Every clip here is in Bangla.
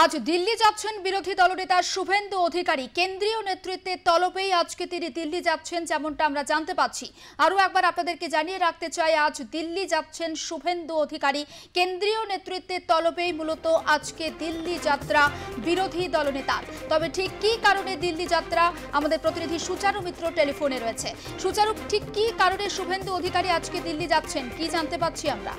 আজ দিল্লি যাচ্ছেন বিরোধী দলনেতা শুভেন্দু অধিকারী। কেন্দ্রীয় নেতৃত্বের তলবেই আজকে তিনি দিল্লি যাচ্ছেন, যেমনটা আমরা জানতে পাচ্ছি। আরও একবার আপনাদেরকে জানিয়ে রাখতে চাই, আজ দিল্লি যাচ্ছেন শুভেন্দু অধিকারী। কেন্দ্রীয় নেতৃত্বের তলবেই মূলত আজকে দিল্লি যাত্রা বিরোধী দলনেতার। তবে ঠিক কী কারণে দিল্লি যাত্রা, আমাদের প্রতিনিধি সুচারু মিত্র টেলিফোনে রয়েছে। সুচারু, ঠিক কী কারণে শুভেন্দু অধিকারী আজকে দিল্লি যাচ্ছেন, কি জানতে পাচ্ছি আমরা?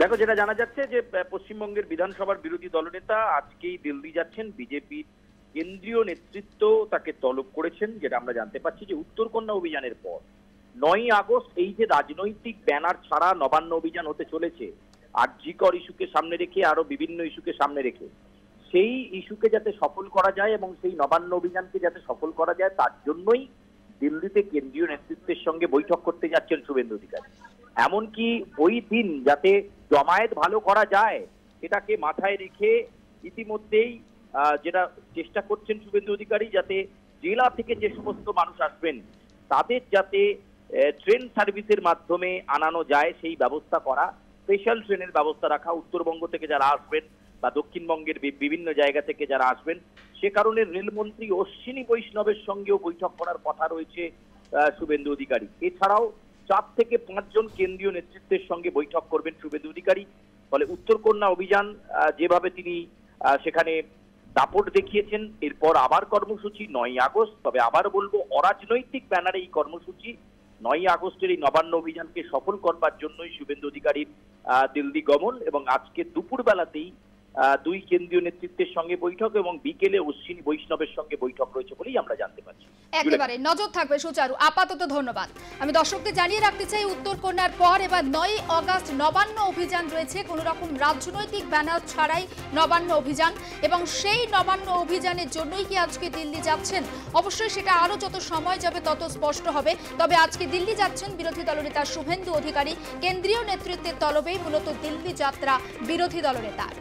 দেখো, যেটা জানা যাচ্ছে যে পশ্চিমবঙ্গের বিধানসভার বিরোধী দলনেতা আজকেই দিল্লি যাচ্ছেন। বিজেপির কেন্দ্রীয় নেতৃত্ব তাকে তলব করেছেন, যেটা আমরা জানতে পাচ্ছি যে উত্তরকন্যা অভিযানের পর 9ই আগস্ট এই যে রাজনৈতিক ব্যানার ছাড়া নবান্ন অভিযান হতে চলেছে, আরজিকর ইস্যুকে সামনে রেখে আরো বিভিন্ন ইস্যুকে সামনে রেখে, সেই ইস্যুকে যাতে সফল করা যায় এবং সেই নবান্ন অভিযানকে যাতে সফল করা যায়, তার জন্যই দিল্লিতে কেন্দ্রীয় নেতৃত্বের সঙ্গে বৈঠক করতে যাচ্ছেন শুভেন্দু অধিকারী। এমনকি ওই দিন যাতে জমায়েত ভালো করা যায় সেটাকে মাথায় রেখে ইতিমধ্যেই যেটা চেষ্টা করছেন শুভেন্দু অধিকারী, যাতে জেলা থেকে যে সমস্ত মানুষ আসবেন তাদের যাতে ট্রেন সার্ভিসের মাধ্যমে আনানো যায় সেই ব্যবস্থা করা, স্পেশাল ট্রেনের ব্যবস্থা রাখা। উত্তরবঙ্গ থেকে যারা আসবেন বা দক্ষিণবঙ্গের বিভিন্ন জায়গা থেকে যারা আসবেন, সে কারণে রেলমন্ত্রী অশ্বিনী বৈষ্ণবের সঙ্গেও বৈঠক করার কথা রয়েছে শুভেন্দু অধিকারী। এছাড়াও 4 থেকে 5 জন কেন্দ্রীয় নেতৃত্বের সঙ্গে বৈঠক করবেন শুভেন্দু অধিকারী। ফলে উত্তরকন্যা অভিযান যেভাবে তিনি সেখানে দাপট দেখিয়েছেন, এরপর আবার কর্মসূচি 9ই আগস্ট। তবে আবার বলবো, অরাজনৈতিক ব্যানারে এই কর্মসূচি। 9ই আগস্টের এই নবান্ন অভিযানকে সফল করবার জন্যই শুভেন্দু অধিকারীর দিল্লি গমন। এবং আজকে দুপুর বেলাতেই 2 কেন্দ্রীয় নেতৃত্বের সঙ্গে বৈঠক এবং বিকেলে অশ্বিনী বৈষ্ণবের সঙ্গে বৈঠক রয়েছে বলেই আমরা জানতে পারছি। একেবারে নজর থাকবে সুচারু। আপাতত ধন্যবাদ। আমি দর্শকদের জানিয়ে রাখতে চাই, উত্তরকন্যার পর এবার 9ই আগস্ট নবান্ন অভিযান রয়েছে। কোনো রকম রাজনৈতিক ব্যানার ছাড়াই নবান্ন অভিযান, এবং সেই নবান্ন অভিযানের জন্যই কি আজকে দিল্লি যাচ্ছেন, অবশ্যই সেটা আরো যত সময় যাবে তত স্পষ্ট হবে। তবে আজকে দিল্লি যাচ্ছেন বিরোধী দলনেতা শুভেন্দু অধিকারী। কেন্দ্রীয় নেতৃত্বের তলবেই মূলত দিল্লি যাত্রা বিরোধী দলনেতার।